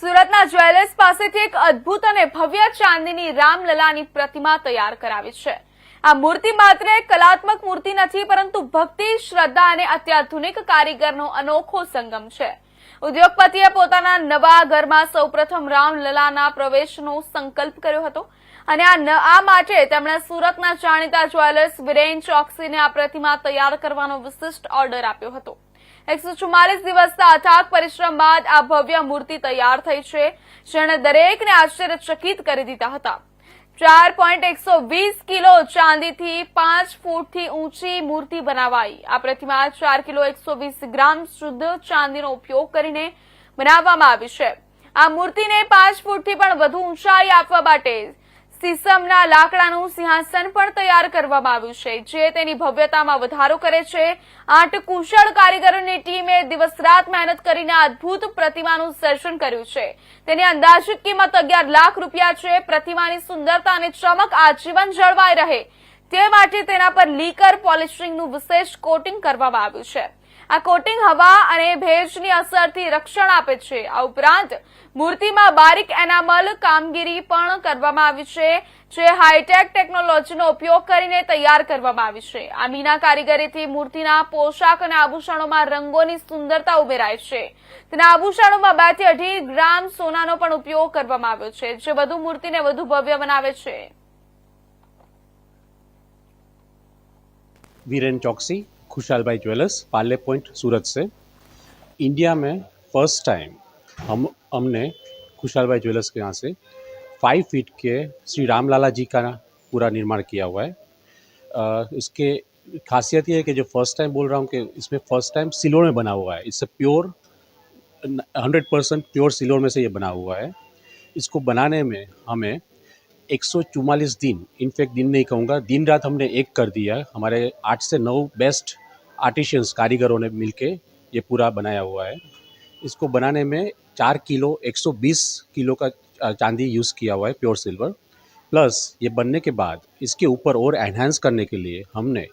સુરતના જ્વેલર્સ પાસેથી એક અદ્ભુત અને ભવ્ય ચાંદીની રામલલાની પ્રતિમા તૈયાર કરાવી છે। આ મૂર્તિ માત્ર એક કલાત્મક મૂર્તિ નથી, પરંતુ ભક્તિ, શ્રદ્ધા અને અત્યાધુનિક કારીગરનો અનોખો સંગમ છે। ઉદ્યોગપતિએ પોતાના નવા ઘરમાં સૌપ્રથમ રામલલાના પ્રવેશનો સંકલ્પ કર્યો હતો અને આ માટે તેમણે સુરતના જાણીતા જ્વેલર્સ વિરેન ચોકસીને આ પ્રતિમા તૈયાર કરવાનો વિશિષ્ટ ઓર્ડર આપ્યો હતો। 144 દિવસના અથાગ પરિશ્રમ બાદ આ ભવ્ય મૂર્તિ તૈયાર થઈ છે, જેણે દરેકને આશ્ચર્યચકિત કરી દીધા હતા। 4.120 કિલો ચાંદીથી 5 ફૂટથી ઊંચી મૂર્તિ બનાવાઈ। આ પ્રતિમા 4 કિલો 120 ગ્રામ શુદ્ધ ચાંદીનો ઉપયોગ કરીને બનાવવામાં આવી છે। આ મૂર્તિને 5 ફૂટથી પણ વધુ ઊંચાઈ આપવા માટે સીસમના લાકડાનું સિંહાસન પણ તૈયાર કરવામાં આવ્યું છે, જે તેની ભવ્યતામાં વધારો કરે છે। 8 કુશળ કારીગરોની ટીમે દિવસ રાત મહેનત કરીને આ અદ્ભુત પ્રતિમાનું સર્જન કર્યું છે। તેની અંદાજિત કિંમત 11 લાખ રૂપિયા છે। પ્રતિમાની સુંદરતા અને ચમક આજીવન જળવાઈ રહે તે માટે તેના પર લીકર પોલિશિંગનું વિશેષ કોટિંગ કરવામાં આવ્યું છે। આ કોટિંગ હવા અને ભેજની અસરથી રક્ષણ આપે છે। આ ઉપરાંત મૂર્તિમાં બારીક એનામલ કામગીરી પણ કરવામાં આવી છે, જે હાઈટેક ટેકનોલોજીનો ઉપયોગ કરીને તૈયાર કરવામાં આવી છે। આ મીના કારીગરીથી મૂર્તિના પોશાક અને આભૂષણોમાં રંગોની સુંદરતા ઉમેરાય છે। તેના આભૂષણોમાં 2 થી 2.5 ગ્રામ સોનાનો પણ ઉપયોગ કરવામાં આવ્યો છે, જે વધુ મૂર્તિને વધુ ભવ્ય બનાવે છે। वीरेन चौकसी, खुशहाल भाई ज्वेलर्स, पार्ले पॉइंट, सूरत से। इंडिया में फर्स्ट टाइम हमने खुशहाल भाई ज्वेलर्स के यहाँ से 5 फीट के श्री रामलाला जी का पूरा निर्माण किया हुआ है। इसके खासियत ये है कि जो फर्स्ट टाइम बोल रहा हूँ कि इसमें फर्स्ट टाइम सिल्वर में बना हुआ है। इससे प्योर 100% प्योर सिल्वर में से ये बना हुआ है। इसको बनाने में हमें 144 दिन, इनफैक्ट दिन नहीं कहूँगा, दिन रात हमने एक कर दिया है। हमारे 8 से 9 बेस्ट आर्टिशियंस कारीगरों ने मिलके ये पूरा बनाया हुआ है। इसको बनाने में 4 किलो 120 किलो का चांदी यूज़ किया हुआ है, प्योर सिल्वर। प्लस ये बनने के बाद इसके ऊपर और एनहांस करने के लिए हमने